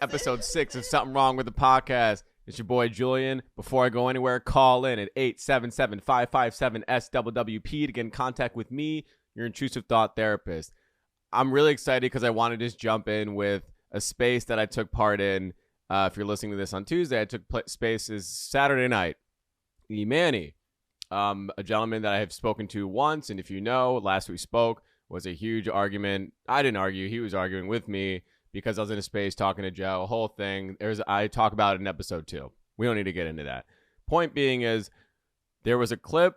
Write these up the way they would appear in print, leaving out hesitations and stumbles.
to episode 6 of Something Wrong with the Podcast. It's your boy Julian. Before I go anywhere, call in at 877-557-SWWP to get in contact with me, your intrusive thought therapist. I'm really excited because I want to just jump in with a space that I took part in. If you're listening to this on Tuesday, I took spaces Saturday night. Manny, a gentleman that I have spoken to once, and if you know, last we spoke was a huge argument. I didn't argue. He was arguing with me because I was in a space talking to Joe, a whole thing. I talk about it in episode 2. We don't need to get into that. Point being is there was a clip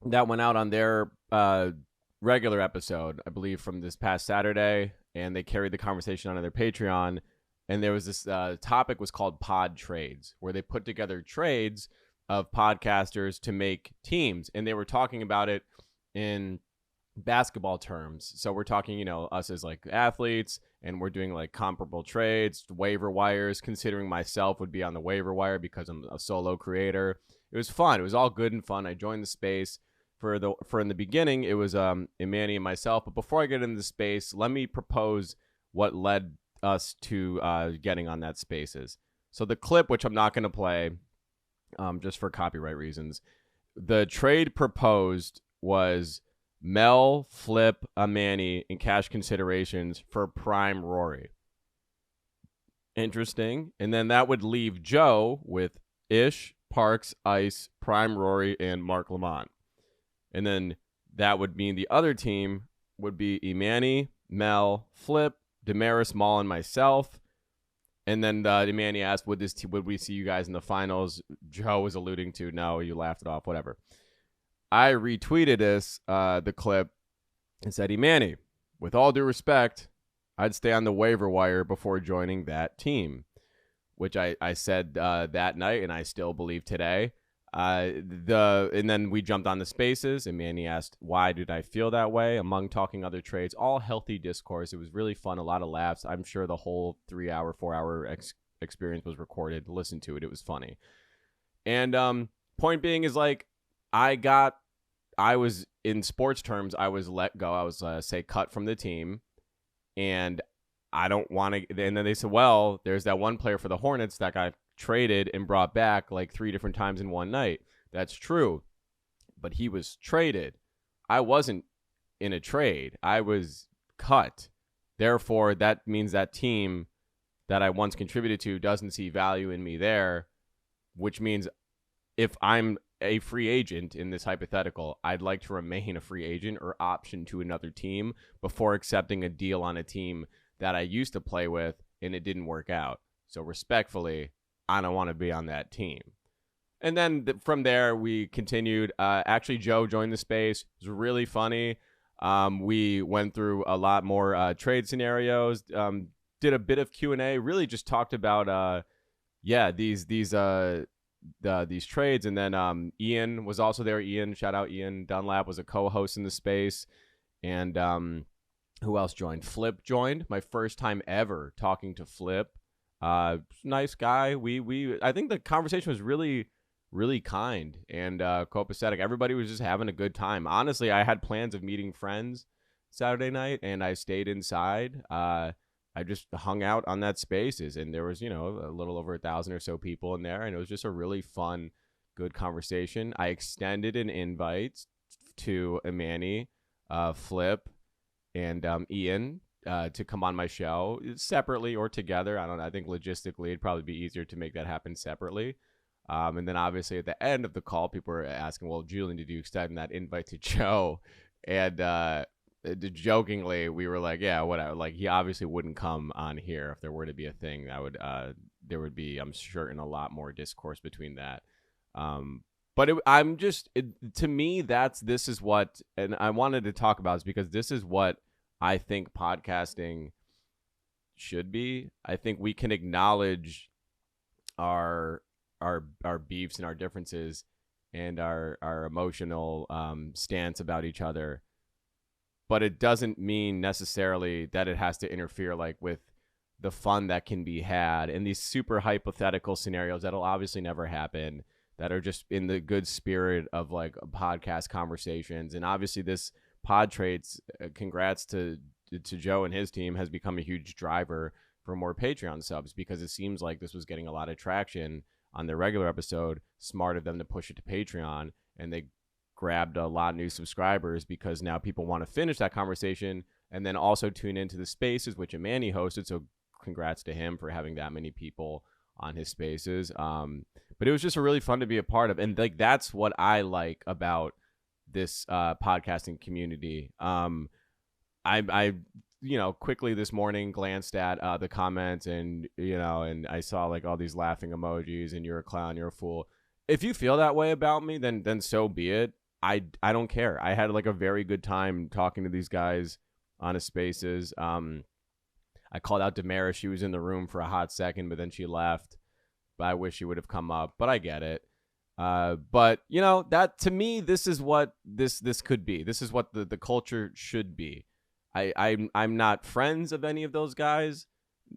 that went out on their regular episode, I believe, from this past Saturday, and they carried the conversation onto their Patreon. And there was this topic was called pod trades, where they put together trades of podcasters to make teams. And they were talking about it in basketball terms. So we're talking, us as like athletes, and we're doing like comparable trades, waiver wires, considering myself would be on the waiver wire because I'm a solo creator. It was fun. It was all good and fun. I joined the space for in the beginning. It was Imani and myself. But before I get into the space, let me propose what led us to getting on that spaces. So the clip, which I'm not going to play just for copyright reasons, the trade proposed was Mel, Flip, Imani, and cash considerations for Prime Rory. Interesting. And then that would leave Joe with Ish, Parks, Ice, Prime Rory, and Mark Lamont. And then that would mean the other team would be Imani, Mel, Flip, Damaris, Maul, and myself. And then Imani asked, would we see you guys in the finals? Joe was alluding to, no, you laughed it off, whatever. I retweeted this, the clip, and said, Imani, with all due respect, I'd stay on the waiver wire before joining that team, which I said that night, and I still believe today. And then we jumped on the spaces, and Manny asked, why did I feel that way? Among talking other trades, all healthy discourse. It was really fun, a lot of laughs. I'm sure the whole 3-hour, 4-hour experience was recorded. Listen to it. It was funny. And point being is, like, I was, in sports terms, I was let go. I was, say, cut from the team. And I don't want to. And then they said, well, there's that one player for the Hornets that got traded and brought back like 3 different times in one night. That's true. But he was traded. I wasn't in a trade. I was cut. Therefore, that means that team that I once contributed to doesn't see value in me there, which means if I'm a free agent in this hypothetical, I'd like to remain a free agent or option to another team before accepting a deal on a team that I used to play with and it didn't work out. So respectfully, I don't want to be on that team. And then from there, we continued. Actually, Joe joined the space. It was really funny. We went through a lot more trade scenarios, did a bit of Q&A, really just talked about, these trades. And then Ian was also there. Ian, shout out Ian Dunlap, was a co-host in the space. And who else joined? Flip joined. My first time ever talking to Flip. Nice guy. I think the conversation was really, really kind and copacetic. Everybody was just having a good time. Honestly, I had plans of meeting friends Saturday night, and I stayed inside. I just hung out on that spaces, and there was, a little over 1,000 or so people in there, and it was just a really fun, good conversation. I extended an invite to Imani, Flip, and Ian to come on my show separately or together. I think logistically it'd probably be easier to make that happen separately. And then obviously at the end of the call, people were asking, well, Julian, did you extend that invite to Joe? And jokingly, we were like, yeah, whatever. Like, he obviously wouldn't come on here if there were to be a thing. There would be, I'm certain, a lot more discourse between that. But to me, this is what, and I wanted to talk about is because this is what I think podcasting should be. I think we can acknowledge our beefs and our differences and our emotional stance about each other. But it doesn't mean necessarily that it has to interfere like with the fun that can be had in these super hypothetical scenarios that'll obviously never happen, that are just in the good spirit of like podcast conversations. And obviously this pod trades, congrats to Joe and his team, has become a huge driver for more Patreon subs, because it seems like this was getting a lot of traction on their regular episode. Smart of them to push it to Patreon, and they grabbed a lot of new subscribers because now people want to finish that conversation and then also tune into the spaces, which Imani hosted. So congrats to him for having that many people on his spaces. But it was just really fun to be a part of. And like, that's what I like about this podcasting community. I quickly this morning glanced at the comments, and and I saw like all these laughing emojis and you're a clown, you're a fool. If you feel that way about me, then so be it. I don't care. I had like a very good time talking to these guys on his spaces. I called out Damaris. She was in the room for a hot second, but then she left. But I wish she would have come up, but I get it. But that, to me, this is what this could be. This is what the culture should be. I'm not friends of any of those guys.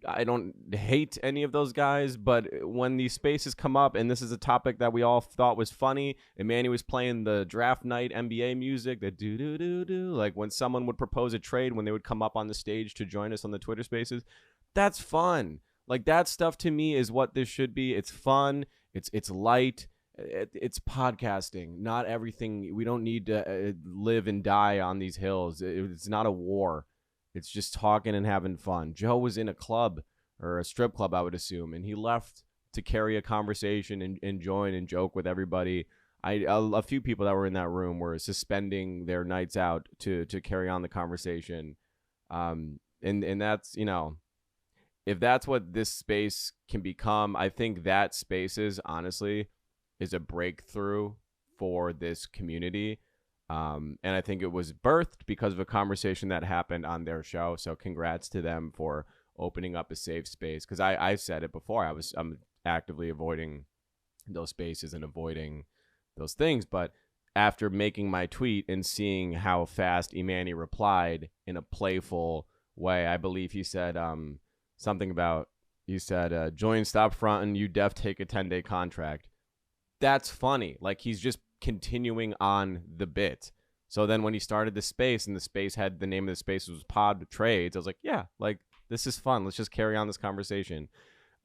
I don't hate any of those guys, but when these spaces come up, and this is a topic that we all thought was funny, and Manny was playing the draft night NBA music, that do, like when someone would propose a trade, when they would come up on the stage to join us on the Twitter spaces, that's fun. Like, that stuff to me is what this should be. It's fun. It's light. It's podcasting. Not everything. We don't need to live and die on these hills. It's not a war. It's just talking and having fun. Joe was in a club, or a strip club, I would assume, and he left to carry a conversation and join and joke with everybody. A few people that were in that room were suspending their nights out to carry on the conversation. And that's, if that's what this space can become, I think that spaces, honestly, is a breakthrough for this community. And I think it was birthed because of a conversation that happened on their show. So congrats to them for opening up a safe space. Because I said it before, I'm actively avoiding those spaces and avoiding those things. But after making my tweet and seeing how fast Imani replied in a playful way, I believe he said something about, join, stop fronting, you def take a 10-day contract. That's funny. Like, he's just continuing on the bit. So then when he started the space, and the space had, the name of the space was Pod Trades, I was like, yeah, like, this is fun. Let's just carry on this conversation.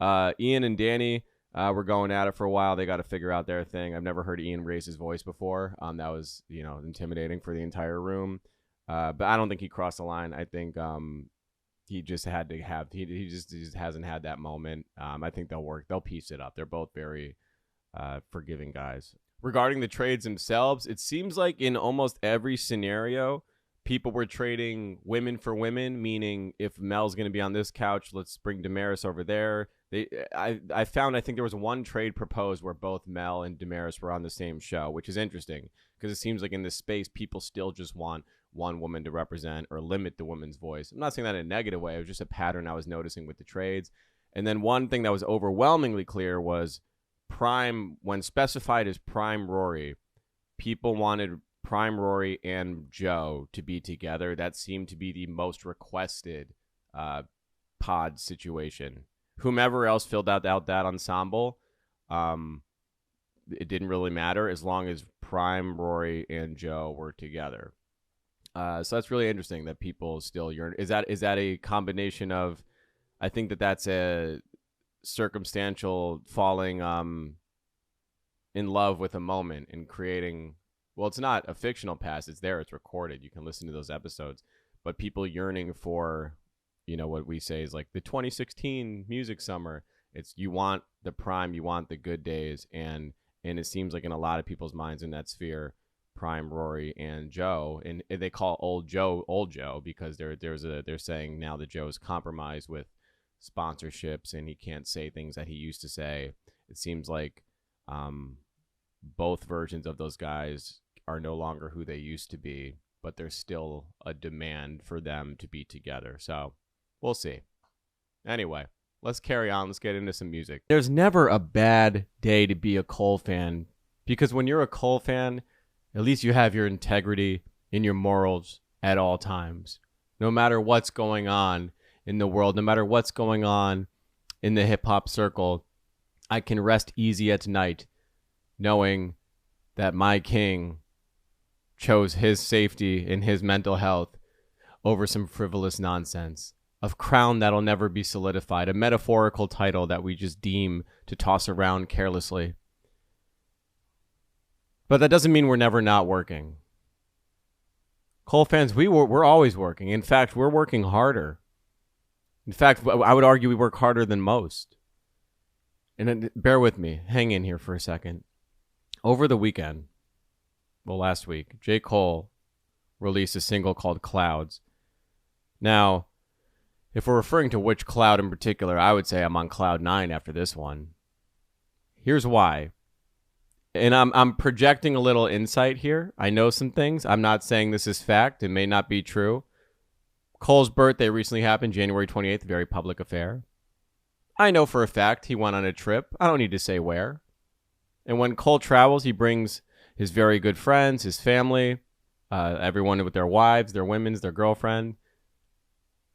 Ian and Danny were going at it for a while. They got to figure out their thing. I've never heard Ian raise his voice before. That was, intimidating for the entire room. But I don't think he crossed the line. I think he just had to have, he just hasn't had that moment. I think they'll work. They'll piece it up. They're both very forgiving guys. Regarding the trades themselves, it seems like in almost every scenario, people were trading women for women, meaning if Mel's going to be on this couch, let's bring Damaris over there. I think there was one trade proposed where both Mel and Damaris were on the same show, which is interesting because it seems like in this space, people still just want one woman to represent or limit the woman's voice. I'm not saying that in a negative way. It was just a pattern I was noticing with the trades. And then one thing that was overwhelmingly clear was Prime, when specified as Prime Rory, people wanted Prime Rory and Joe to be together. That seemed to be the most requested pod situation. Whomever else filled out that ensemble, it didn't really matter as long as Prime, Rory, and Joe were together. So that's really interesting that people still yearn. Is that a combination of, I think that's a circumstantial falling in love with a moment and creating, well, it's not a fictional past, it's there, it's recorded, you can listen to those episodes, but people yearning for, what we say is like the 2016 music summer. It's, you want the prime, you want the good days, and it seems like in a lot of people's minds in that sphere, Prime, Rory, and Joe, and they call old Joe because they're saying now that Joe's compromised with sponsorships and he can't say things that he used to say. It seems like both versions of those guys are no longer who they used to be, but there's still a demand for them to be together. So we'll see. Anyway, let's carry on. Let's get into some music. There's never a bad day to be a Cole fan, because when you're a Cole fan, at least you have your integrity and your morals at all times. No matter what's going on in the world, no matter what's going on in the hip-hop circle, I can rest easy at night knowing that my king chose his safety and his mental health over some frivolous nonsense. a crown that'll never be solidified, a metaphorical title that we just deem to toss around carelessly. But that doesn't mean we're never not working. Cole fans, we're always working. In fact, we're working harder. In fact, I would argue we work harder than most. And bear with me. Hang in here for a second. Over the weekend, well, last week, J. Cole released a single called Clouds. Now, if we're referring to which cloud in particular, I would say I'm on cloud 9 after this one. Here's why. And I'm projecting a little insight here. I know some things. I'm not saying this is fact. It may not be true. Cole's birthday recently happened, January 28th, very public affair. I know for a fact he went on a trip. I don't need to say where. And when Cole travels, he brings his very good friends, his family, everyone with their wives, their women's, their girlfriend.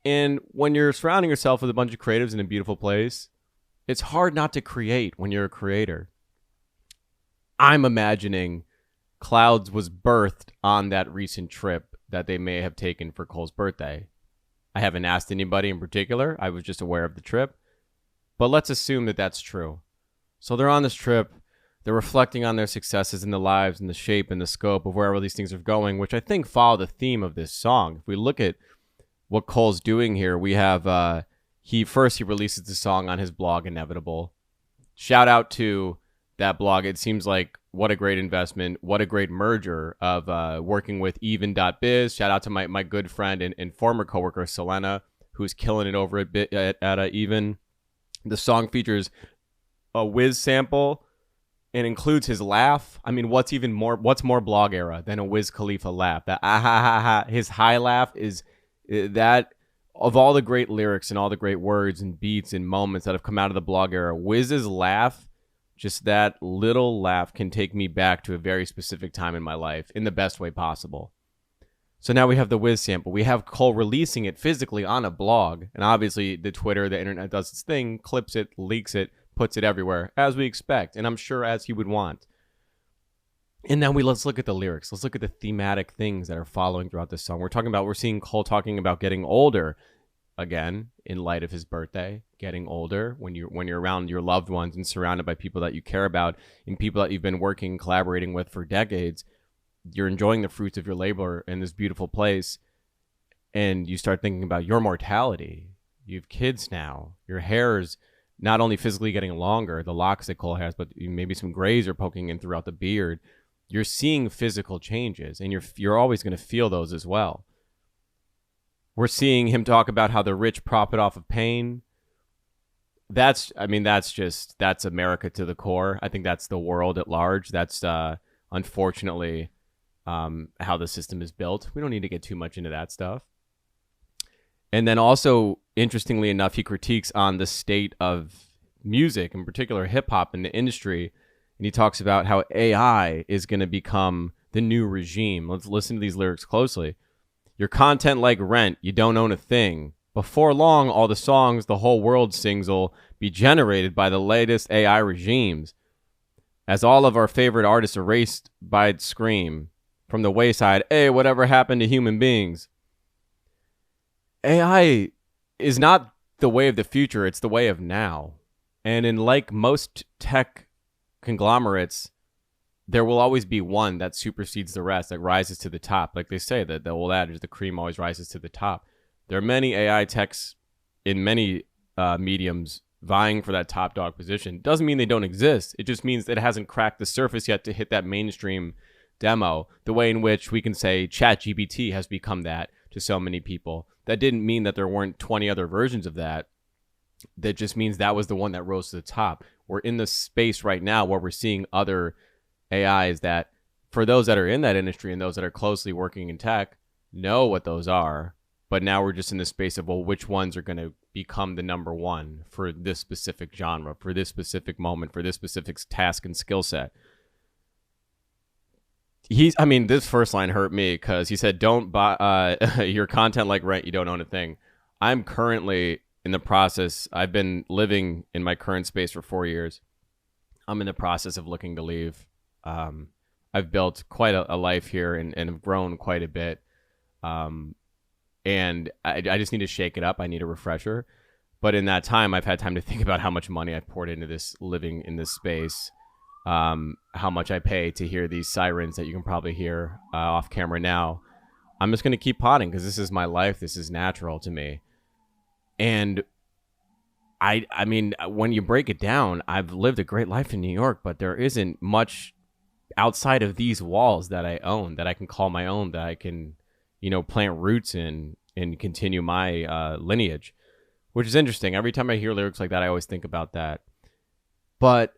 And when you're surrounding yourself with a bunch of creatives in a beautiful place, it's hard not to create when you're a creator. I'm imagining Clouds was birthed on that recent trip that they may have taken for Cole's birthday. I haven't asked anybody in particular. I was just aware of the trip. But let's assume that that's true. So they're on this trip. They're reflecting on their successes in the lives and the shape and the scope of where all these things are going, which I think follow the theme of this song. If we look at what Cole's doing here, we have he releases the song on his blog, Inevitable. Shout out to that blog. It seems like what a great investment, what a great merger of working with even.biz. Shout out to my good friend and former coworker Selena, who's killing it over at Even. The song features a Wiz sample and includes his laugh. I mean, what's more blog era than a Wiz Khalifa laugh? That ah ha ha ha. His high laugh is that of all the great lyrics and all the great words and beats and moments that have come out of the blog era. Wiz's laugh, just that little laugh, can take me back to a very specific time in my life in the best way possible. So now we have the Wiz sample. We have Cole releasing it physically on a blog. And obviously the Twitter, the internet does its thing, clips it, leaks it, puts it everywhere, as we expect. And I'm sure as he would want. And then let's look at the lyrics. Let's look at the thematic things that are following throughout this song. We're seeing Cole talking about getting older again, in light of his birthday, getting older when you're around your loved ones and surrounded by people that you care about and people that you've been working, collaborating with for decades. You're enjoying the fruits of your labor in this beautiful place, and you start thinking about your mortality. You have kids now. Your hair's not only physically getting longer, the locks that Cole has, but maybe some grays are poking in throughout the beard. You're seeing physical changes, and you're always going to feel those as well. We're seeing him talk about how the rich profit off of pain. That's America to the core. I think that's the world at large. That's unfortunately how the system is built. We don't need to get too much into that stuff. And then also, interestingly enough, he critiques on the state of music, in particular hip hop in the industry. And he talks about how AI is going to become the new regime. Let's listen to these lyrics closely. Your content like rent, you don't own a thing. Before long, all the songs the whole world sings will be generated by the latest AI regimes. As all of our favorite artists erased by Scream from the wayside, hey, whatever happened to human beings? AI is not the way of the future, it's the way of now. And in like most tech conglomerates, there will always be one that supersedes the rest, that rises to the top. Like they say, that the old adage, the cream always rises to the top. There are many AI techs in many mediums vying for that top dog position. Doesn't mean they don't exist. It just means that it hasn't cracked the surface yet to hit that mainstream demo, the way in which we can say ChatGPT has become that to so many people. That didn't mean that there weren't 20 other versions of that. That just means that was the one that rose to the top. We're in the space right now where we're seeing other AIs that, for those that are in that industry and those that are closely working in tech, know what those are. But now we're just in the space of, well, which ones are going to become the number one for this specific genre, for this specific moment, for this specific task and skill set. This first line hurt me because he said, don't buy your content like rent, you don't own a thing. I'm currently in the process. I've been living in my current space for 4 years. I'm in the process of looking to leave. I've built quite a life here and have grown quite a bit. and I just need to shake it up. I need a refresher. But in that time, I've had time to think about how much money I've poured into this, living in this space, how much I pay to hear these sirens that you can probably hear off camera now. I'm just going to keep potting because this is my life. This is natural to me. And I mean, when you break it down, I've lived a great life in New York, but there isn't much outside of these walls that I own, that I can call my own, that I can, plant roots in and continue my lineage, which is interesting. Every time I hear lyrics like that, I always think about that. But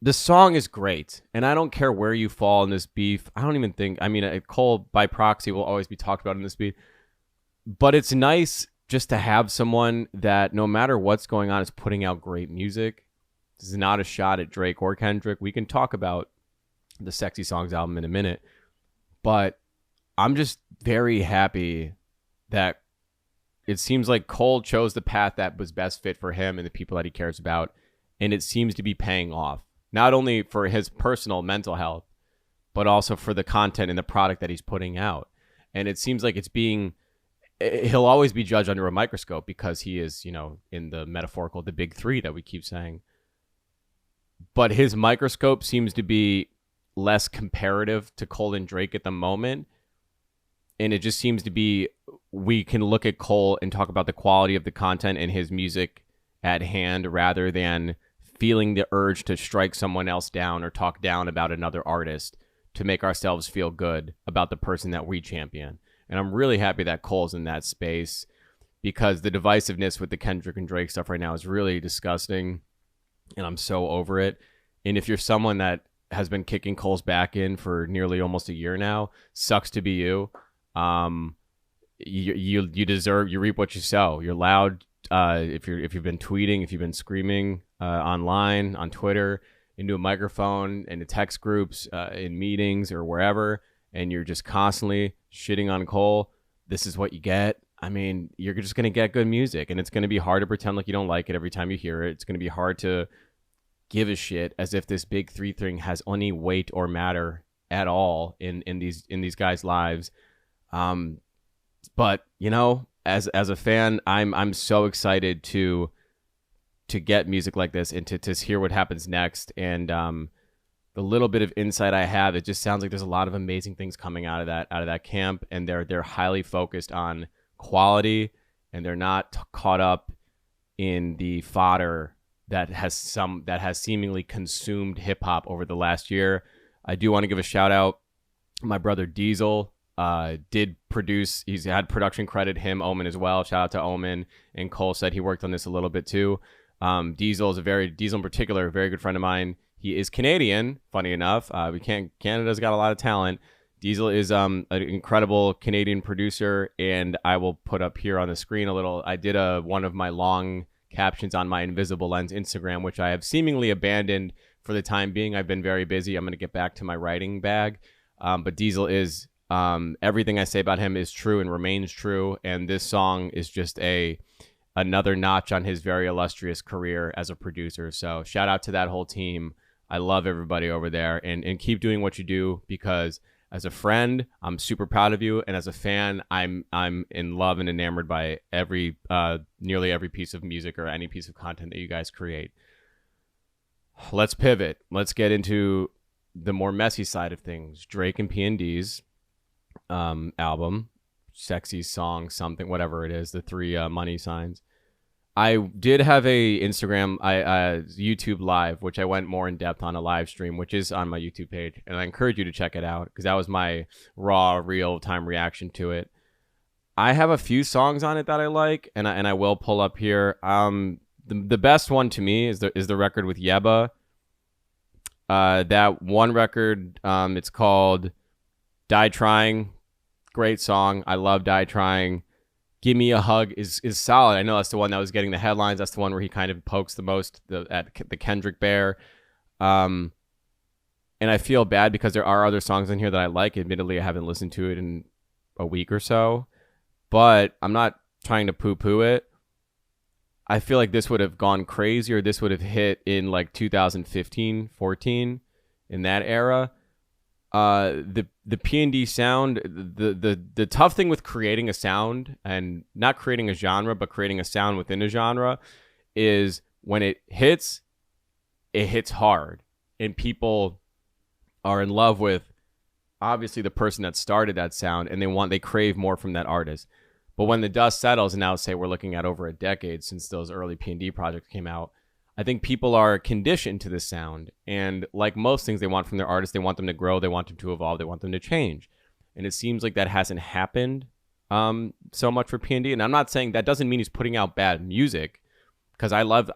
the song is great, and I don't care where you fall in this beef. I don't even think, Cole by proxy will always be talked about in this beef, but it's nice just to have someone that no matter what's going on is putting out great music. This is not a shot at Drake or Kendrick. We can talk about the Sexy Songs album in a minute, but I'm just very happy that it seems like Cole chose the path that was best fit for him and the people that he cares about, and it seems to be paying off, not only for his personal mental health, but also for the content and the product that he's putting out. And it seems like he'll always be judged under a microscope because he is, in the metaphorical, the big three that we keep saying. But his microscope seems to be less comparative to Cole and Drake at the moment. And it just seems to be, we can look at Cole and talk about the quality of the content and his music at hand rather than feeling the urge to strike someone else down or talk down about another artist to make ourselves feel good about the person that we champion. And I'm really happy that Cole's in that space, because the divisiveness with the Kendrick and Drake stuff right now is really disgusting, and I'm so over it. And if you're someone that has been kicking Cole's back in for nearly almost a year now, sucks to be you. You deserve, you reap what you sow. You're loud. If you've been tweeting, if you've been screaming online, on Twitter, into a microphone, into text groups, in meetings or wherever, and you're just constantly shitting on Cole, this is what you get. I mean, you're just going to get good music, and it's going to be hard to pretend like you don't like it every time you hear it. It's going to be hard to give a shit as if this big three thing has any weight or matter at all in these guys' lives. But as a fan, I'm so excited to get music like this and to hear what happens next. And the little bit of insight I have, it just sounds like there's a lot of amazing things coming out of that camp, and they're highly focused on quality, and they're not caught up in the fodder that has seemingly consumed hip hop over the last year. I do want to give a shout out. My brother Diesel did produce. He's had production credit, him, Omen as well. Shout out to Omen. And Cole said he worked on this a little bit too. Diesel in particular, a very good friend of mine. He is Canadian, funny enough. Canada's got a lot of talent. Diesel is an incredible Canadian producer, and I will put up here on the screen I did one of my long captions on my Invisible Lens Instagram, which I have seemingly abandoned for the time being. I've been very busy. I'm going to get back to my writing bag. But Diesel is, everything I say about him is true and remains true, and this song is just another notch on his very illustrious career as a producer. So shout out to that whole team. I love everybody over there, and keep doing what you do, because as a friend, I'm super proud of you, and as a fan, I'm in love and enamored by nearly every piece of music or any piece of content that you guys create. Let's pivot. Let's get into the more messy side of things. Drake and PND's album, Sexy Song something, whatever it is, the three money signs. I did have a Instagram, YouTube live, which I went more in depth on, a live stream, which is on my YouTube page, and I encourage you to check it out because that was my raw, real-time reaction to it. I have a few songs on it that I like, and I will pull up here. The best one to me is the record with Yebba. That one record, it's called Die Trying. Great song. I love Die Trying. Give Me a Hug is solid. I know that's the one that was getting the headlines. That's the one where he kind of pokes the most at the Kendrick bear. And I feel bad because there are other songs in here that I like. Admittedly, I haven't listened to it in a week or so, but I'm not trying to poo-poo it. I feel like this would have gone crazy, or this would have hit in like 2015, 14, in that era. the PND sound, the tough thing with creating a sound, and not creating a genre, but creating a sound within a genre, is when it hits hard, and people are in love with obviously the person that started that sound, and they crave more from that artist. But when the dust settles, and now say we're looking at over a decade since those early PND projects came out, I think people are conditioned to this sound. And like most things they want from their artists, they want them to grow, they want them to evolve, they want them to change. And it seems like that hasn't happened so much for PND. And I'm not saying that doesn't mean he's putting out bad music, because I loved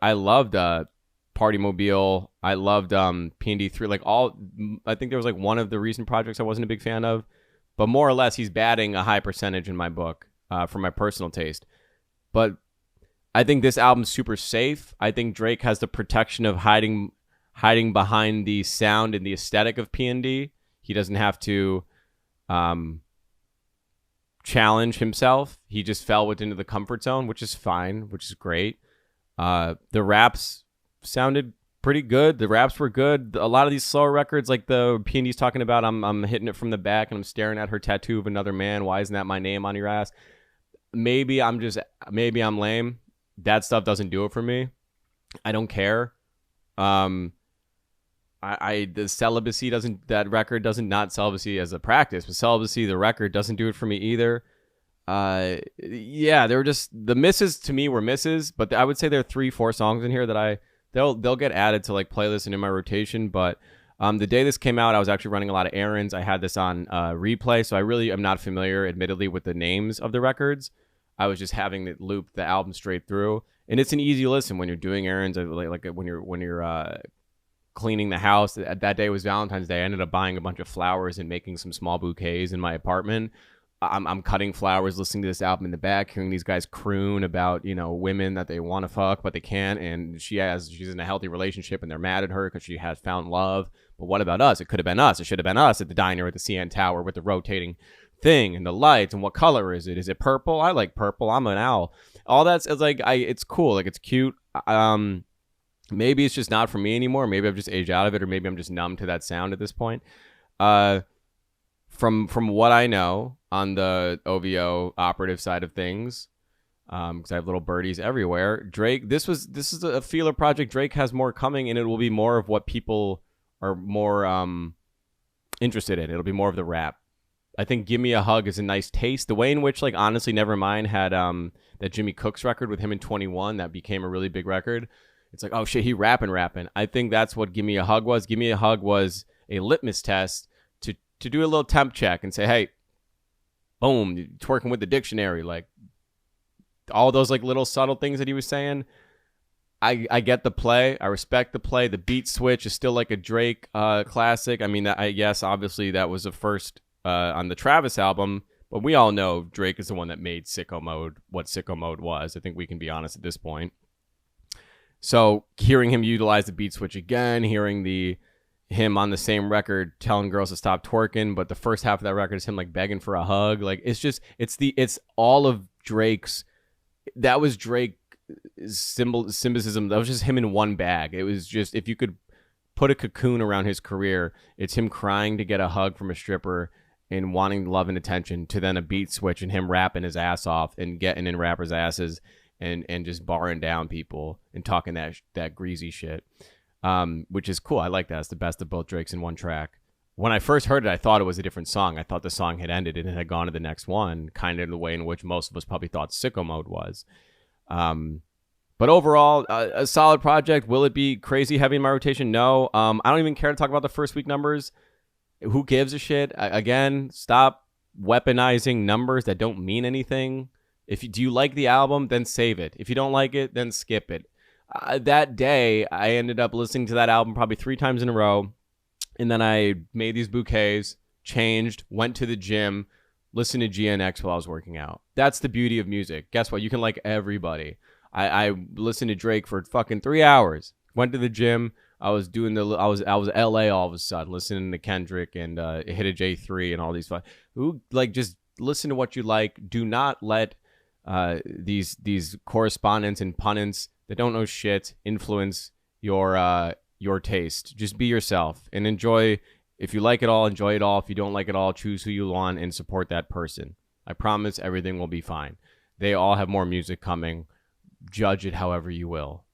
Party Mobile. I loved PND 3. I think there was like one of the recent projects I wasn't a big fan of. But more or less, he's batting a high percentage in my book for my personal taste. But I think this album's super safe. I think Drake has the protection of hiding behind the sound and the aesthetic of PND. He doesn't have to challenge himself. He just fell within the comfort zone, which is fine, which is great. The raps sounded pretty good. The raps were good. A lot of these slower records, like the PND's talking about, I'm hitting it from the back and I'm staring at her tattoo of another man. Why isn't that my name on your ass? Maybe I'm lame. That stuff doesn't do it for me. I don't care. The celibacy that record doesn't, not celibacy as a practice, but celibacy, the record doesn't do it for me either. Yeah, they were just, the misses to me were misses, but I would say there are 3-4 songs in here that they'll get added to like playlists and in my rotation. But the day this came out, I was actually running a lot of errands. I had this on replay, so I really am not familiar, admittedly, with the names of the records. I was just having it loop the album straight through, and it's an easy listen when you're doing errands, like when you're cleaning the house. That day was Valentine's Day. I ended up buying a bunch of flowers and making some small bouquets in my apartment. I'm cutting flowers, listening to this album in the back, hearing these guys croon about, women that they want to fuck but they can't, and she's in a healthy relationship and they're mad at her because she has found love. But what about us? It could have been us. It should have been us at the diner at the CN Tower with the rotating thing and the lights, and what color is it? Is it purple? I like purple. I'm an owl. All that's it's cool. Like, it's cute. Maybe it's just not for me anymore. Maybe I've just aged out of it, or maybe I'm just numb to that sound at this point. From what I know on the OVO operative side of things, because I have little birdies everywhere, Drake, this is a feeler project. Drake has more coming, and it will be more of what people are more interested in. It'll be more of the rap. I think Give Me a Hug is a nice taste. The way in which, like, honestly, Nevermind had that Jimmy Cooks record with him in 21 that became a really big record. It's like, oh shit, he rapping. I think that's what Give Me a Hug was. Give Me a Hug was a litmus test to do a little temp check and say, hey, boom, twerking with the dictionary. Like, all those like little subtle things that he was saying. I get the play. I respect the play. The beat switch is still like a Drake classic. I mean, I guess obviously that was the first on the Travis album, but we all know Drake is the one that made Sicko Mode what Sicko Mode was. I think we can be honest at this point. So hearing him utilize the beat switch again, hearing him on the same record telling girls to stop twerking, but the first half of that record is him like begging for a hug. Like, it's all of Drake's. That was Drake symbolism. That was just him in one bag. It was just, if you could put a cocoon around his career, it's him crying to get a hug from a stripper and wanting love and attention, to then a beat switch and him rapping his ass off and getting in rappers' asses and just barring down people and talking that greasy shit. Which is cool. I like that. It's the best of both Drakes in one track. When I first heard it, I thought it was a different song. I thought the song had ended and it had gone to the next one, kind of the way in which most of us probably thought Sicko Mode was. But overall, a solid project. Will it be crazy heavy in my rotation? No. I don't even care to talk about the first week numbers. Who gives a shit? Again, stop weaponizing numbers that don't mean anything. Do you like the album, then save it. If you don't like it, then skip it. That day, I ended up listening to that album probably 3 times in a row. And then I made these bouquets, changed, went to the gym, listened to GNX while I was working out. That's the beauty of music. Guess what? You can like everybody. I listened to Drake for fucking 3 hours. Went to the gym. I was LA all of a sudden, listening to Kendrick and Hit a J3 and all these just listen to what you like. Do not let these correspondents and pundits that don't know shit influence your taste. Just be yourself and enjoy If you like it all, enjoy it all. If you don't like it all, choose who you want and support that person. I promise everything will be fine. They all have more music coming. Judge it however you will.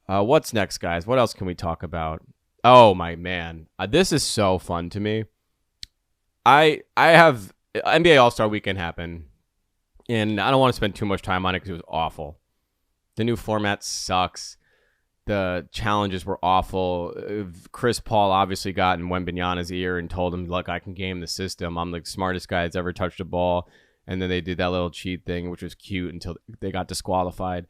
What's next, guys? What else can we talk about? Oh, my man. This is so fun to me. I have NBA All-Star Weekend happen, and I don't want to spend too much time on it because it was awful. The new format sucks. The challenges were awful. Chris Paul obviously got in Wembanyama's ear and told him, look, I can game the system. I'm the smartest guy that's ever touched a ball. And then they did that little cheat thing, which was cute until they got disqualified.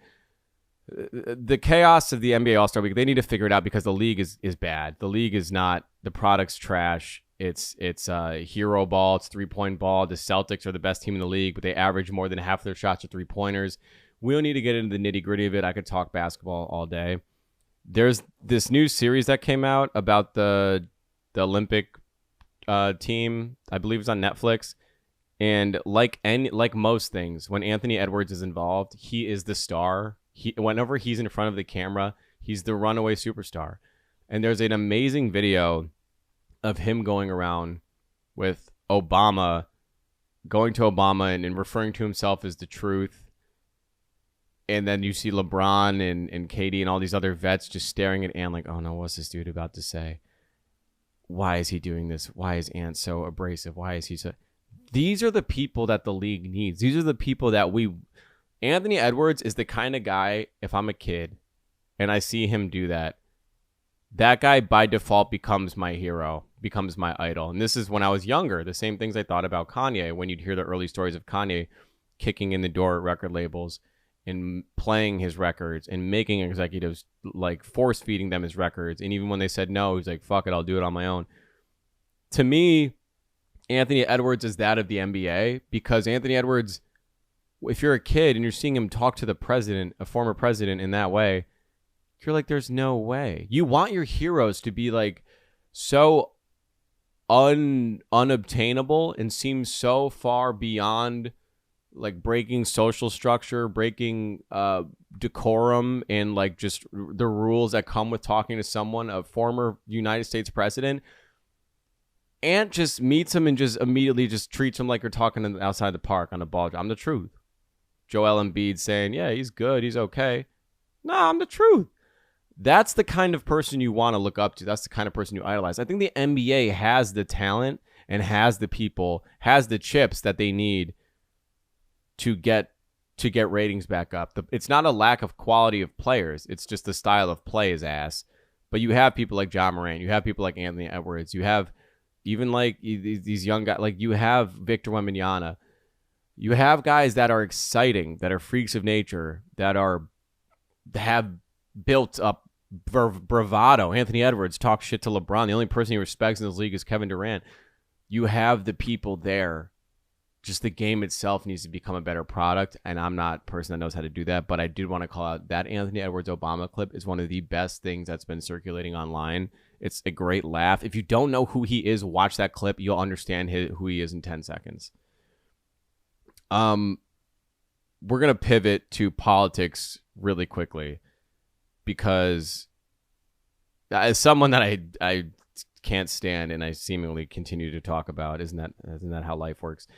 The chaos of the NBA All-Star Week, they need to figure it out because the league is bad. The league is not, the product's trash. It's hero ball. It's three-point ball. The Celtics are the best team in the league, but they average more than half their shots are three-pointers. We don't need to get into the nitty-gritty of it. I could talk basketball all day. There's this new series that came out about the Olympic team. I believe it's on Netflix. And like most things, when Anthony Edwards is involved, he is the star. Whenever he's in front of the camera, he's the runaway superstar. And there's an amazing video of him going around with Obama, going to Obama and referring to himself as the truth. And then you see LeBron and Katie and all these other vets just staring at Ant like, oh no, what's this dude about to say? Why is he doing this? Why is Ant so abrasive? Why is he so... These are the people that the league needs. These are the people that Anthony Edwards is the kind of guy, if I'm a kid and I see him do that, that guy by default becomes my hero, becomes my idol. And this is when I was younger. The same things I thought about Kanye, when you'd hear the early stories of Kanye kicking in the door at record labels and playing his records and making executives like force feeding them his records. And even when they said no, he's like, fuck it, I'll do it on my own. To me, Anthony Edwards is that of the NBA because Anthony Edwards, if you're a kid and you're seeing him talk to the president, a former president in that way, you're like, there's no way. You want your heroes to be like so unobtainable and seem so far beyond like breaking social structure, breaking decorum, and like just the rules that come with talking to someone, a former United States president. Ant just meets him and just immediately just treats him like you're talking outside the park on a ball. I'm the truth. Joel Embiid saying, yeah, he's good, he's okay. No, I'm the truth. That's the kind of person you want to look up to. That's the kind of person you idolize. I think the NBA has the talent and has the people, has the chips that they need to get ratings back up. It's not a lack of quality of players. It's just the style of play is ass. But you have people like Ja Morant. You have people like Anthony Edwards. You have even like these young guys. Like you have Victor Wembanyama. You have guys that are exciting, that are freaks of nature, that have built up bravado. Anthony Edwards talks shit to LeBron. The only person he respects in this league is Kevin Durant. You have the people there. Just the game itself needs to become a better product, and I'm not a person that knows how to do that, but I did want to call out that Anthony Edwards Obama clip is one of the best things that's been circulating online. It's a great laugh. If you don't know who he is, watch that clip. You'll understand who he is in 10 seconds. We're going to pivot to politics really quickly because as someone that I can't stand and I seemingly continue to talk about, isn't that how life works?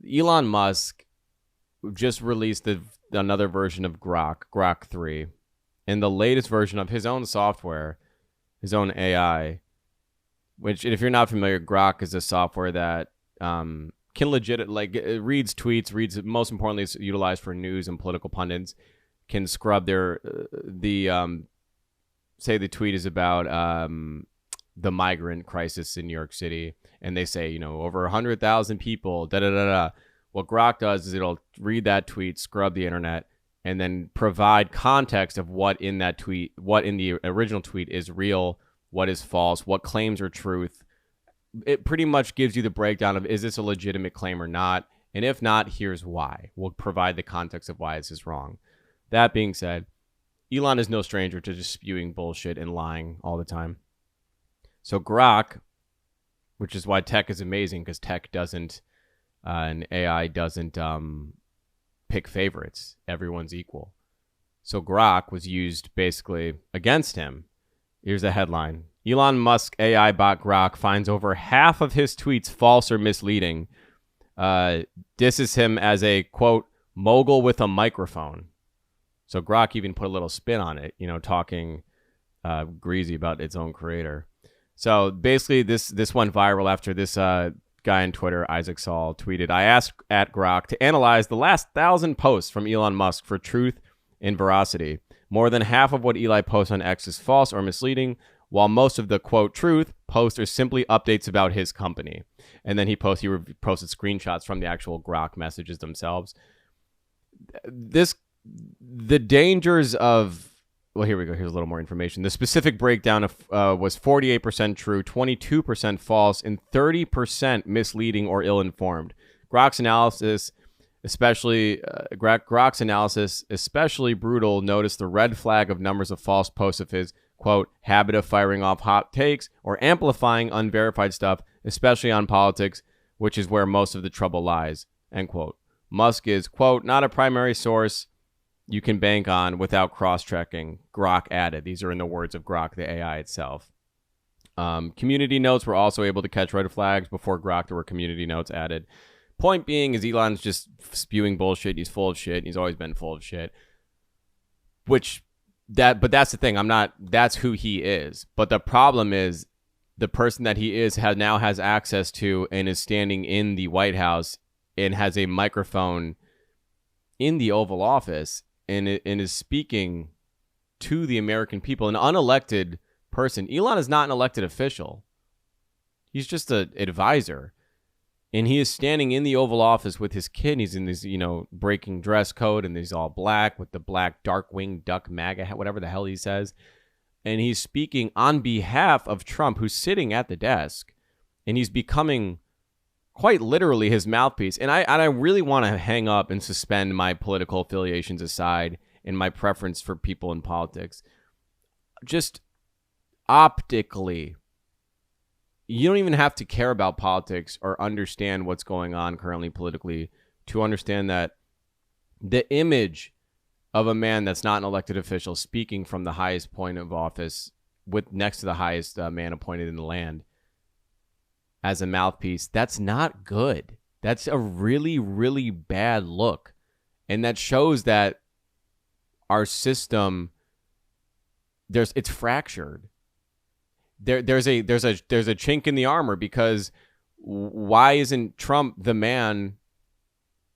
Elon Musk just released another version of Grok 3, and the latest version of his own software, his own AI, which, if you're not familiar, Grok is a software that can it reads tweets, most importantly, it's utilized for news and political pundits, can scrub say the tweet is about the migrant crisis in New York City, and they say, over 100,000 people, da-da-da-da. What Grok does is it'll read that tweet, scrub the internet, and then provide context of what in the original tweet is real, what is false, what claims are truth. It pretty much gives you the breakdown of, is this a legitimate claim or not? And if not, here's why. We'll provide the context of why this is wrong. That being said, Elon is no stranger to just spewing bullshit and lying all the time. So Grok, which is why tech is amazing, because tech doesn't, and AI doesn't pick favorites. Everyone's equal. So Grok was used basically against him. Here's the headline. Elon Musk AI bot Grok finds over half of his tweets false or misleading. Disses him as a, quote, mogul with a microphone. So Grok even put a little spin on it, talking greasy about its own creator. So basically this went viral after this guy on Twitter, Isaac Saul, tweeted, I asked at Grok to analyze the last 1,000 posts from Elon Musk for truth and veracity. More than half of what Eli posts on X is false or misleading, while most of the, quote, truth posts are simply updates about his company. And then he posted screenshots from the actual Grok messages themselves. The dangers of, well, here we go. Here's a little more information. The specific breakdown was 48% true, 22% false, and 30% misleading or ill-informed. Grok's analysis, especially brutal, noticed the red flag of numbers of false posts of his, quote, habit of firing off hot takes or amplifying unverified stuff, especially on politics, which is where most of the trouble lies, end quote. Musk is, quote, not a primary source you can bank on without cross-checking, Grok added. These are in the words of Grok, the AI itself. Community notes were also able to catch red flags. Before Grok, there were community notes added. Point being is Elon's just spewing bullshit. He's full of shit. He's always been full of shit. But that's the thing. That's who he is. But the problem is the person that he is now has access to and is standing in the White House and has a microphone in the Oval Office and is speaking to the American people, an unelected person. Elon is not an elected official. He's just an advisor. And he is standing in the Oval Office with his kid. He's in this, breaking dress code, and he's all black with the black dark-winged duck MAGA, whatever the hell he says. And he's speaking on behalf of Trump, who's sitting at the desk. And he's becoming quite literally his mouthpiece. And I really want to hang up and suspend my political affiliations aside and my preference for people in politics. Just optically, you don't even have to care about politics or understand what's going on currently politically to understand that the image of a man that's not an elected official speaking from the highest point of office with next to the highest man appointed in the land as a mouthpiece, that's not good. That's a really, really bad look. And that shows that our system, it's fractured. There's a chink in the armor, because why isn't Trump the man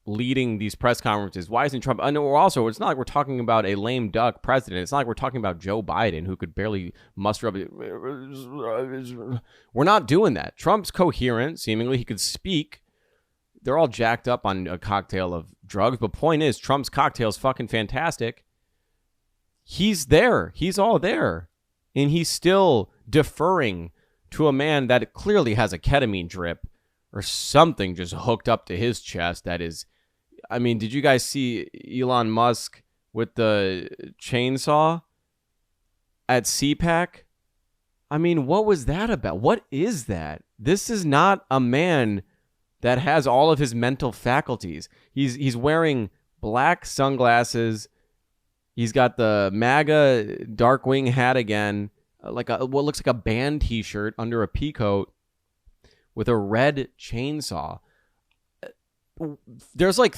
leading these press conferences? Why isn't Trump? And also, it's not like we're talking about a lame duck president. It's not like we're talking about Joe Biden, who could barely muster up. We're not doing that. Trump's coherent, seemingly. He could speak. They're all jacked up on a cocktail of drugs. But point is, Trump's cocktail is fucking fantastic. He's there. He's all there. And he's still deferring to a man that clearly has a ketamine drip or something just hooked up to his chest. That is, I mean, did you guys see Elon Musk with the chainsaw at CPAC? I mean, what was that about? What is that? This is not a man that has all of his mental faculties. He's wearing black sunglasses. He's got the MAGA Darkwing hat again, like what looks like a band T-shirt under a peacoat with a red chainsaw. There's like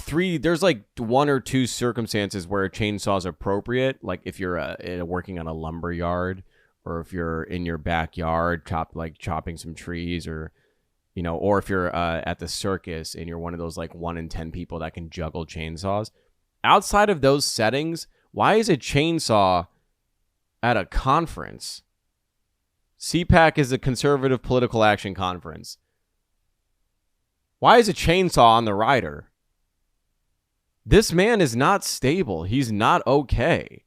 one or two circumstances where a chainsaw is appropriate, like if you're working on a lumber yard, or if you're in your backyard chopping some trees, or or if you're at the circus and you're one of those like 1 in 10 people that can juggle chainsaws. Outside of those settings, why is a chainsaw at a conference? CPAC is a conservative political action conference. Why is a chainsaw on the rider? This man is not stable. He's not okay.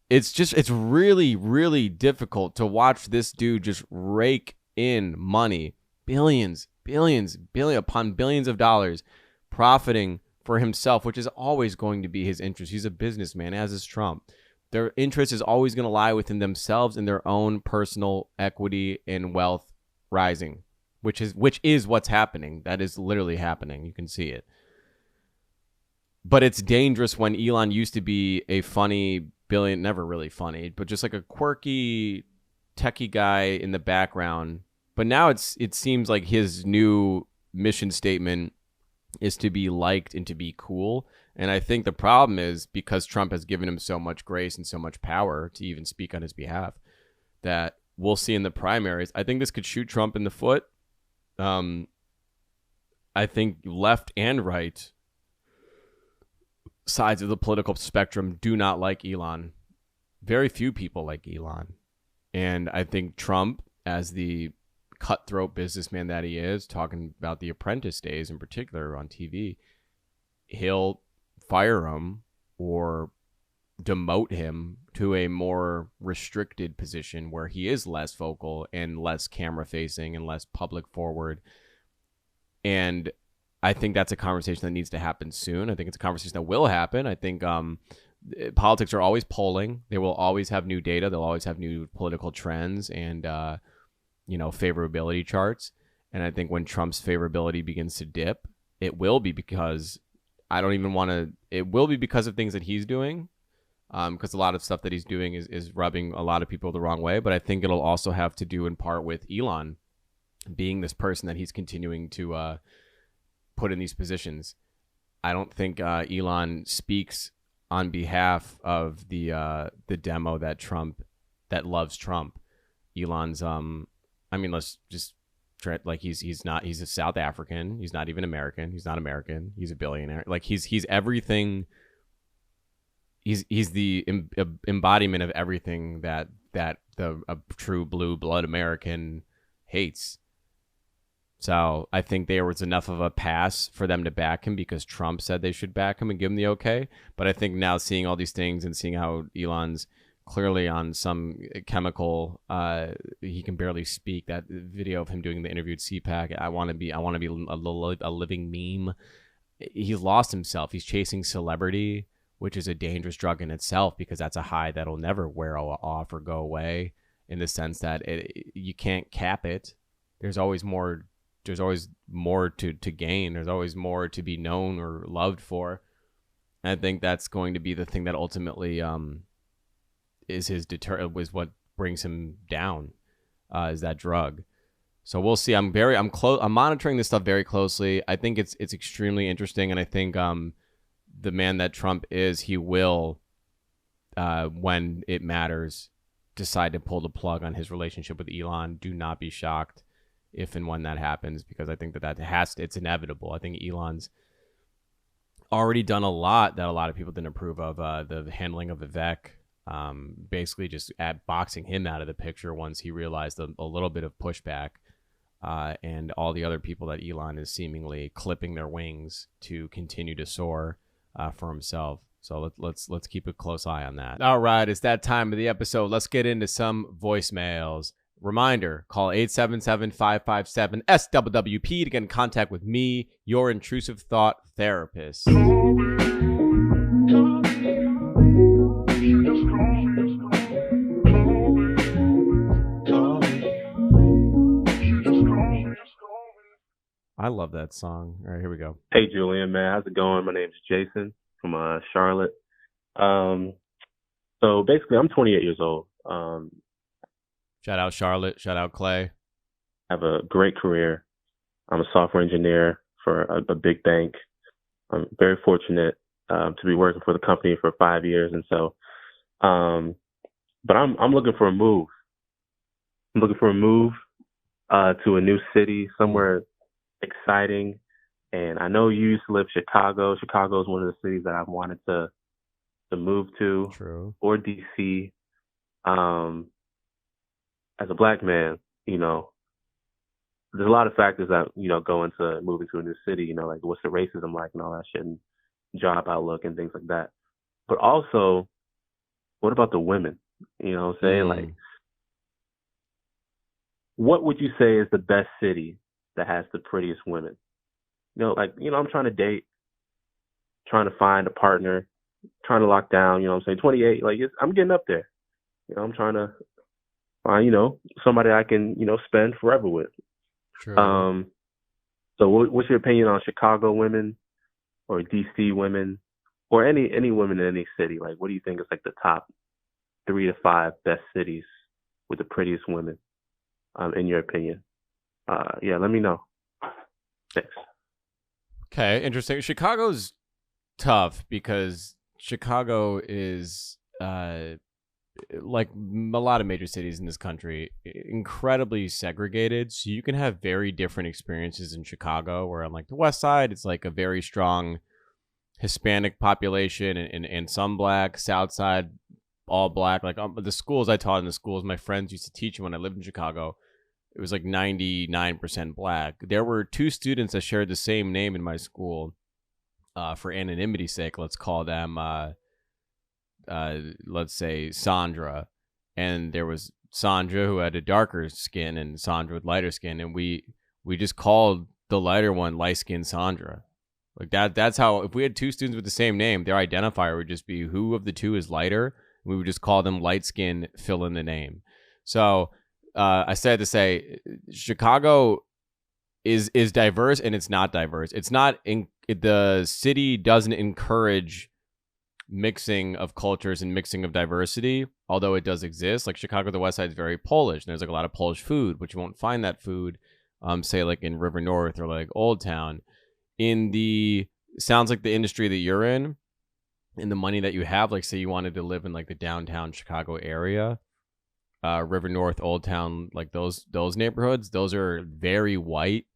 It's really, really difficult to watch this dude just rake in money, billions upon billions of dollars, profiting for himself, which is always going to be his interest. He's a businessman, as is Trump. Their interest is always going to lie within themselves and their own personal equity and wealth rising, which is what's happening. That is literally happening. You can see it. But it's dangerous when Elon used to be a funny never really funny, but just like a quirky techie guy in the background. But now it seems like his new mission statement is to be liked and to be cool. And I think the problem is because Trump has given him so much grace and so much power to even speak on his behalf, that we'll see in the primaries. I think this could shoot Trump in the foot. I think left and right sides of the political spectrum do not like Elon. Very few people like Elon. And I think Trump, as the cutthroat businessman that he is, talking about the Apprentice days in particular on TV, he'll fire him or demote him to a more restricted position where he is less vocal and less camera facing and less public forward. And I think that's a conversation that needs to happen soon. I think it's a conversation that will happen. I think politics are always polling. They will always have new data. They'll always have new political trends and favorability charts. And I think when Trump's favorability begins to dip, it will be because it will be because of things that he's doing. Because a lot of stuff that he's doing is rubbing a lot of people the wrong way. But I think it'll also have to do in part with Elon being this person that he's continuing to put in these positions. I don't think Elon speaks on behalf of the demo that loves Trump. Elon's let's just try, like he's a South African. He's not even American. He's not American. He's a billionaire. Like he's everything. He's the embodiment of everything that a true blue blood American hates. So I think there was enough of a pass for them to back him because Trump said they should back him and give him the okay. But I think now seeing all these things and seeing how Elon's clearly on some chemical, he can barely speak. That video of him doing the interview at CPAC, I want to be a living meme. He's lost himself. He's chasing celebrity, which is a dangerous drug in itself because that's a high that'll never wear off or go away, in the sense that you can't cap it. There's always more to gain. There's always more to be known or loved for. And I think that's going to be the thing that ultimately is what brings him down, is that drug. So we'll see. I'm monitoring this stuff very closely. I think it's extremely interesting, and I think the man that Trump is, he will, when it matters, decide to pull the plug on his relationship with Elon. Do not be shocked if and when that happens, because I think it's inevitable. I think Elon's already done a lot that a lot of people didn't approve of. The handling of Vivek, basically just boxing him out of the picture once he realized a little bit of pushback, and all the other people that Elon is seemingly clipping their wings to continue to soar for himself. So let's keep a close eye on that. All right, it's that time of the episode. Let's get into some voicemails. Reminder, call 877-557-SWWP to get in contact with me, your intrusive thought therapist. I love that song. All right, here we go. Hey, Julian, man. How's it going? My name's Jason from Charlotte. So basically, I'm 28 years old. Shout out Charlotte. Shout out Clay. I have a great career. I'm a software engineer for a big bank. I'm very fortunate to be working for the company for 5 years, and so, but I'm looking for a move. I'm looking for a move to a new city, somewhere exciting. And I know you used to live in Chicago. Chicago is one of the cities that I've wanted to move to. True. Or DC. As a black man, there's a lot of factors that, go into moving to a new city, like what's the racism like and all that shit, and job outlook and things like that. But also, what about the women? You know what I'm saying? Like, what would you say is the best city that has the prettiest women? I'm trying to date, trying to find a partner, trying to lock down, 28, I'm getting up there. I'm trying to find, somebody I can, spend forever with. Sure. So what's your opinion on Chicago women or DC women or any women in any city? Like, what do you think is like the top 3 to 5 best cities with the prettiest women, in your opinion? Yeah, let me know. Thanks. Okay, interesting. Chicago's tough because Chicago is like a lot of major cities in this country, incredibly segregated. So you can have very different experiences in Chicago, where on like the west side, it's like a very strong Hispanic population and some black. South side, all black. Like the schools I taught in, the schools my friends used to teach when I lived in Chicago, it was like 99% black. There were two students that shared the same name in my school. For anonymity's sake, let's call them, let's say Sandra. And there was Sandra who had a darker skin and Sandra with lighter skin. And we just called the lighter one light skinned Sandra. Like that's how, if we had two students with the same name, their identifier would just be who of the two is lighter. We would just call them light skin, fill in the name. So I said to say Chicago is diverse and it's not diverse. It's not the city doesn't encourage mixing of cultures and mixing of diversity, although it does exist. Like Chicago, the west side is very Polish. And there's like a lot of Polish food, but you won't find that food, say like in River North or like Old Town. Sounds like the industry that you're in and the money that you have, like say you wanted to live in like the downtown Chicago area, River North, Old Town, like those neighborhoods, those are very white.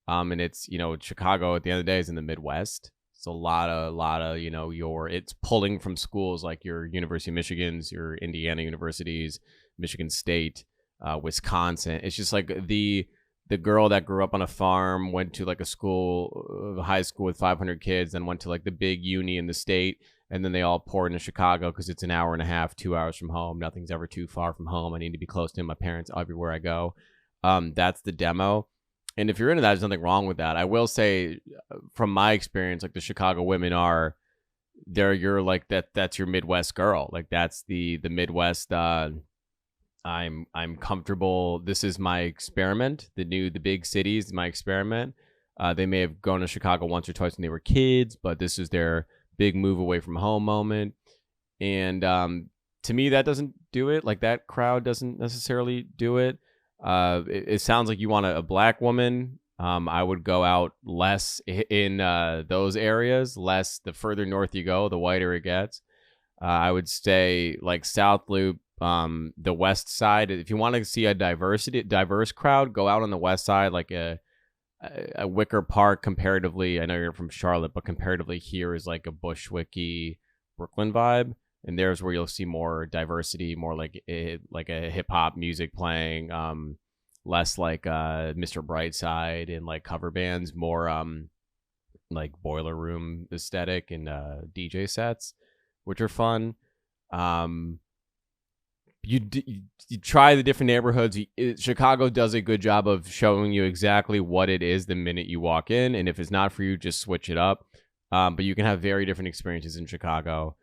And it's, Chicago at the end of the day is in the Midwest. It's a lot of, it's pulling from schools like your University of Michigan's, your Indiana universities, Michigan State, Wisconsin. It's just like the girl that grew up on a farm, went to like a high school with 500 kids, then went to like the big uni in the state. And then they all pour into Chicago because it's an hour and a half, 2 hours from home. Nothing's ever too far from home. I need to be close to my parents everywhere I go. That's the demo. And if you're into that, there's nothing wrong with that. I will say, from my experience, like the Chicago women you're like that's your Midwest girl. Like that's the Midwest. I'm comfortable. This is my experiment. The big cities is my experiment. They may have gone to Chicago once or twice when they were kids, but this is their big move away from home moment. And to me, that doesn't do it. Like that crowd doesn't necessarily do it. It sounds like you want a black woman. I would go out less in those areas. Less the further north you go, the whiter it gets. I would stay like South Loop, the west side. If you want to see a diverse crowd, go out on the west side, like a Wicker Park. Comparatively, I know you're from Charlotte, but comparatively here is like a Bushwicky Brooklyn vibe. And there's where you'll see more diversity, more like a hip hop music playing, less like Mr. Brightside and like cover bands, more like Boiler Room aesthetic and DJ sets, which are fun. You try the different neighborhoods. Chicago does a good job of showing you exactly what it is the minute you walk in, and if it's not for you, just switch it up. But you can have very different experiences in Chicago.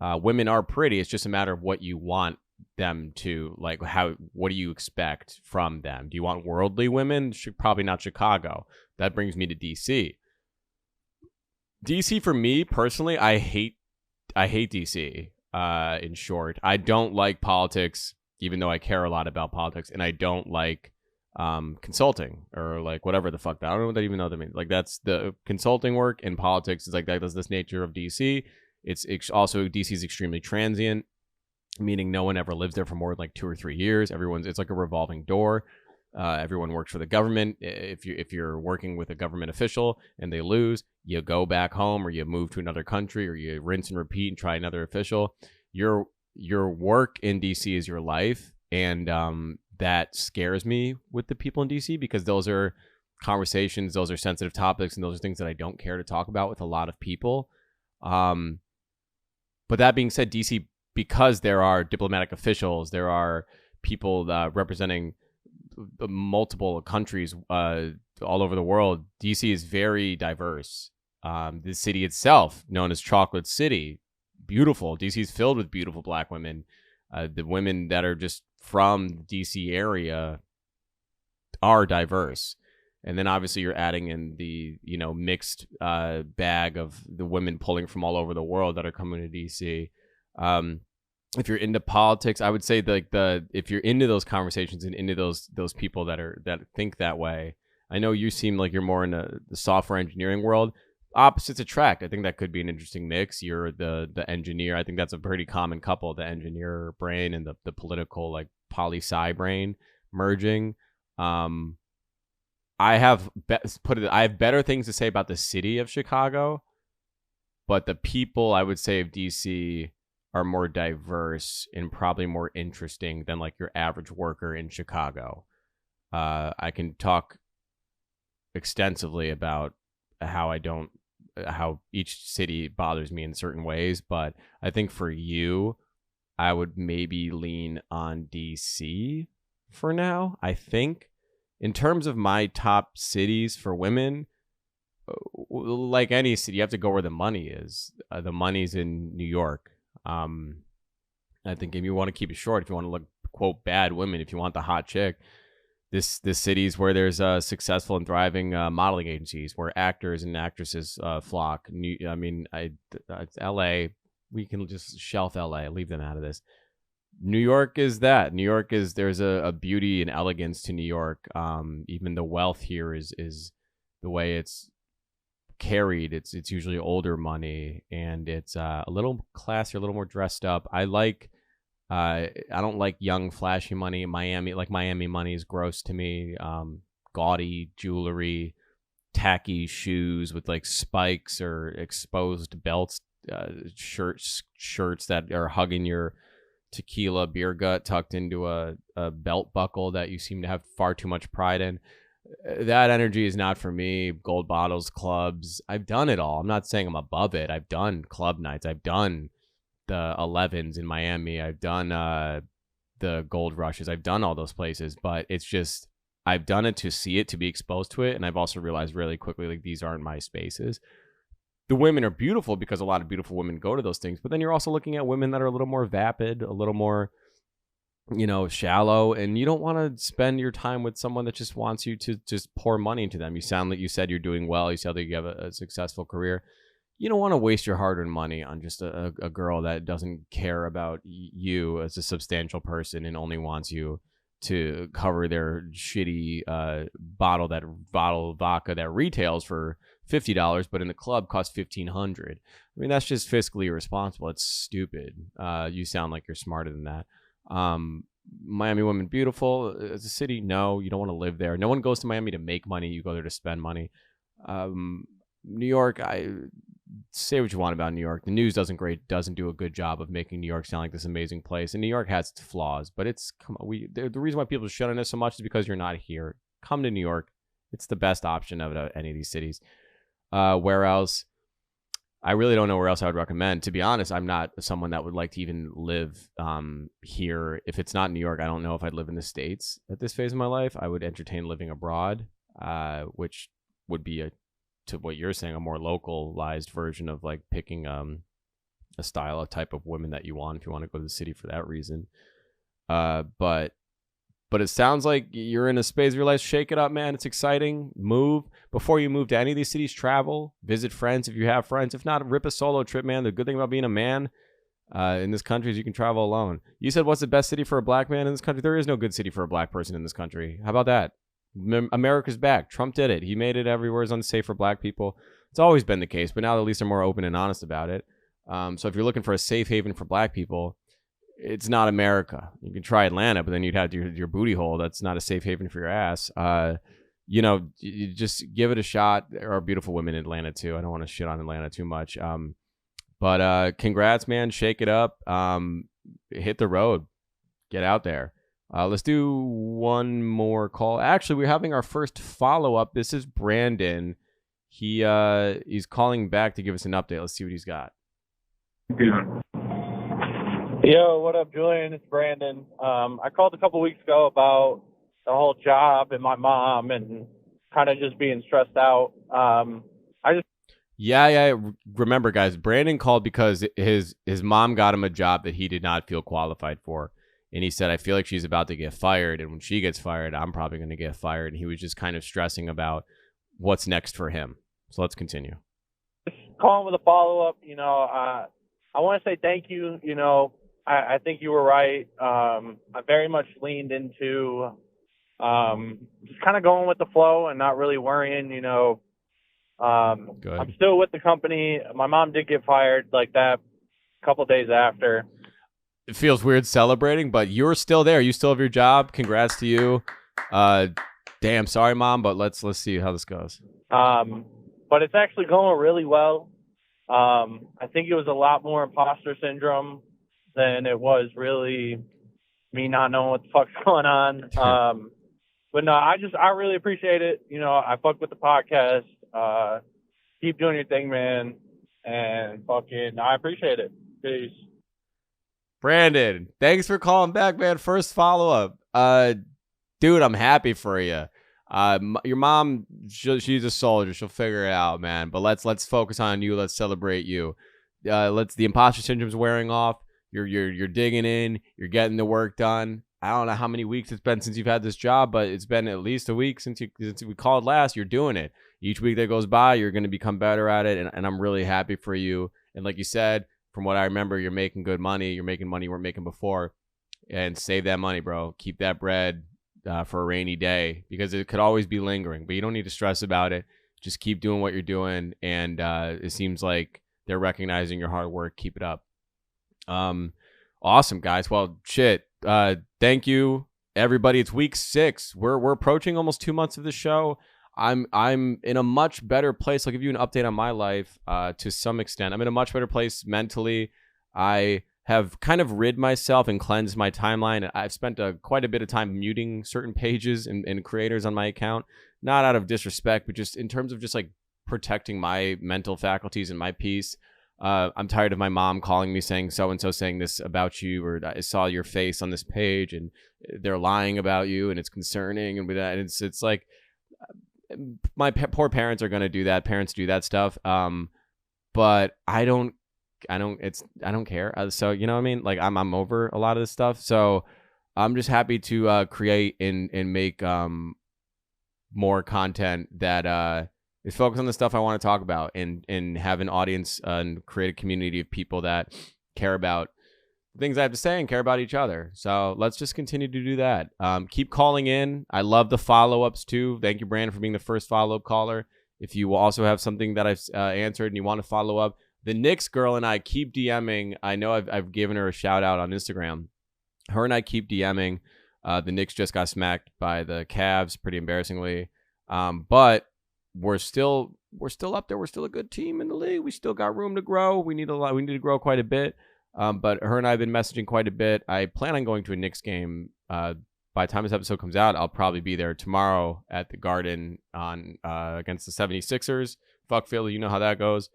Women are pretty. It's just a matter of what you want them to, like, what do you expect from them? Do you want worldly women? Probably not Chicago. That brings me to DC. DC, for me personally, I hate DC. In short, I don't like politics, even though I care a lot about politics, and I don't like consulting or like whatever the fuck that. I don't know what that even know that means. Like that's the consulting work and politics is like that's this nature of DC. It's also DC is extremely transient, meaning no one ever lives there for more than like 2 or 3 years. It's like a revolving door. Everyone works for the government. If you're working with a government official and they lose, you go back home or you move to another country or you rinse and repeat and try another official. Your work in DC is your life, and that scares me with the people in DC because those are conversations, those are sensitive topics, and those are things that I don't care to talk about with a lot of people. But that being said, DC, because there are diplomatic officials, there are people representing multiple countries all over the world. DC is very diverse. The city itself, known as Chocolate City, beautiful. DC is filled with beautiful black women. The women that are just from the DC area are diverse. And then obviously you're adding in the, mixed bag of the women pulling from all over the world that are coming to DC. if you're into politics, I would say if you're into those conversations and into those people that think that way. I know you seem like you're more in the software engineering world. Opposites attract. I think that could be an interesting mix. You're the engineer. I think that's a pretty common couple, the engineer brain and the political, like, poli-sci brain merging. I have better things to say about the city of Chicago, but the people, I would say, of DC are more diverse and probably more interesting than like your average worker in Chicago. I can talk extensively about how each city bothers me in certain ways, but I think for you, I would maybe lean on DC for now. I think in terms of my top cities for women, like any city, you have to go where the money is. The money's in New York. I think if you want to keep it short, if you want to look, quote, bad women, if you want the hot chick, this city's where there's successful and thriving modeling agencies, where actors and actresses flock. It's LA. We can just shelf LA, leave them out of this. New York is that. New York is, there's a beauty and elegance to New York. Even the wealth here is the way it's carried. It's usually older money, and it's a little classier, a little more dressed up. I don't like young, flashy money. Miami money is gross to me. Gaudy jewelry, tacky shoes with like spikes or exposed belts, shirts that are hugging your tequila beer gut tucked into a belt buckle that you seem to have far too much pride in. That energy is not for me. Gold bottles, clubs. I've done it all. I'm not saying I'm above it. I've done club nights. I've done the 11s in Miami. I've done the gold rushes. I've done all those places, but it's just, I've done it to see it, to be exposed to it. And I've also realized really quickly, like, these aren't my spaces. The women are beautiful because a lot of beautiful women go to those things, but then you're also looking at women that are a little more vapid, a little more, shallow, and you don't want to spend your time with someone that just wants you to just pour money into them. You sound like you said you're doing well. You sound like you have a successful career. You don't want to waste your hard-earned money on just a girl that doesn't care about you as a substantial person and only wants you to cover their shitty bottle of vodka that retails for $50, but in the club costs $1,500. I mean, that's just fiscally irresponsible. It's stupid. You sound like you're smarter than that. Miami women beautiful as a city. No, you don't want to live there. No one goes to Miami to make money. You go there to spend money. New York, I say what you want about New York. The news doesn't do a good job of making New York sound like this amazing place. And New York has its flaws, but the reason why people shut on it so much is because you're not here. Come to New York. It's the best option of any of these cities. Where else? I really don't know where else I would recommend. To be honest, I'm not someone that would like to even live here. If it's not New York, I don't know if I'd live in the States at this phase of my life. I would entertain living abroad, which would be, to what you're saying, a more localized version of like picking a style, a type of women that you want if you want to go to the city for that reason. But it sounds like you're in a space of your life. Shake it up, man. It's exciting. Move. Before you move to any of these cities, travel. Visit friends if you have friends. If not, rip a solo trip, man. The good thing about being a man in this country is you can travel alone. You said, what's the best city for a black man in this country? There is no good city for a black person in this country. How about that? America's back. Trump did it. He made it everywhere is unsafe for black people. It's always been the case, but now at least they're more open and honest about it. So if you're looking for a safe haven for black people, it's not America. You can try Atlanta, but then you'd have your booty hole. That's not a safe haven for your ass. You just give it a shot. There are beautiful women in Atlanta too. I don't want to shit on Atlanta too much. But congrats, man. Shake it up. Hit the road. Get out there. Let's do one more call. Actually, we're having our first follow-up. This is Brandon. He's calling back to give us an update. Let's see what he's got. Yo, what up, Julian? It's Brandon. I called a couple weeks ago about the whole job and my mom and kind of just being stressed out. Yeah. Remember, guys, Brandon called because his mom got him a job that he did not feel qualified for. And he said, I feel like she's about to get fired. And when she gets fired, I'm probably going to get fired. And he was just kind of stressing about what's next for him. So let's continue. Just calling with a follow-up. I want to say thank you, I think you were right. I very much leaned into just kind of going with the flow and not really worrying, you know. Good. I'm still with the company. My mom did get fired like that a couple days after. It feels weird celebrating, but you're still there. You still have your job. Congrats to you. Damn, sorry, Mom, but let's see how this goes. But it's actually going really well. I think it was a lot more imposter syndrome than it was really me not knowing what the fuck's going on. But no, I really appreciate it. You know, I fuck with the podcast. Keep doing your thing, man. And fucking, I appreciate it. Peace. Brandon, thanks for calling back, man. First follow-up. Dude, I'm happy for you. Your mom, she's a soldier. She'll figure it out, man. But let's focus on you. Let's celebrate you. The imposter syndrome's wearing off. You're digging in. You're getting the work done. I don't know how many weeks it's been since you've had this job, but it's been at least a week since we called last. You're doing it. Each week that goes by, you're going to become better at it, and I'm really happy for you. And like you said, from what I remember, you're making good money. You're making money you weren't making before. And save that money, bro. Keep that bread for a rainy day, because it could always be lingering, but you don't need to stress about it. Just keep doing what you're doing, and it seems like they're recognizing your hard work. Keep it up. Awesome, guys. Well, shit. Thank you, everybody. It's week 6. We're approaching almost 2 months of the show. I'm in a much better place. I'll give you an update on my life to some extent. I'm in a much better place mentally. I have kind of rid myself and cleansed my timeline. I've spent quite a bit of time muting certain pages and creators on my account, not out of disrespect, but just in terms of just like protecting my mental faculties and my peace. I'm tired of my mom calling me saying so-and-so saying this about you, or I saw your face on this page and they're lying about you and it's concerning. And with that, it's like my poor parents are going to do that. Parents do that stuff. But I don't care. So, you know what I mean? Like I'm over a lot of this stuff. So I'm just happy to create and make more content that is focused on the stuff I want to talk about, and have an audience and create a community of people that care about the things I have to say and care about each other. So let's just continue to do that. Keep calling in. I love the follow-ups too. Thank you, Brandon, for being the first follow-up caller. If you also have something that I've answered and you want to follow up, the Knicks girl and I keep DMing. I know I've given her a shout out on Instagram. Her and I keep DMing. The Knicks just got smacked by the Cavs pretty embarrassingly. But we're still up there. We're still a good team in the league. We still got room to grow. We need to grow quite a bit. But her and I have been messaging quite a bit. I plan on going to a Knicks game. By the time this episode comes out, I'll probably be there tomorrow at the Garden on against the 76ers. Fuck Philly, you know how that goes.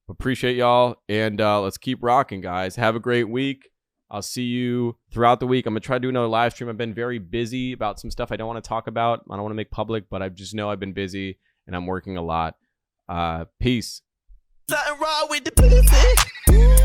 Appreciate y'all, and let's keep rocking, guys. Have a great week. I'll see you throughout the week. I'm going to try to do another live stream. I've been very busy about some stuff I don't want to talk about. I don't want to make public, but I just know I've been busy, and I'm working a lot. Peace. Something wrong with the pussy.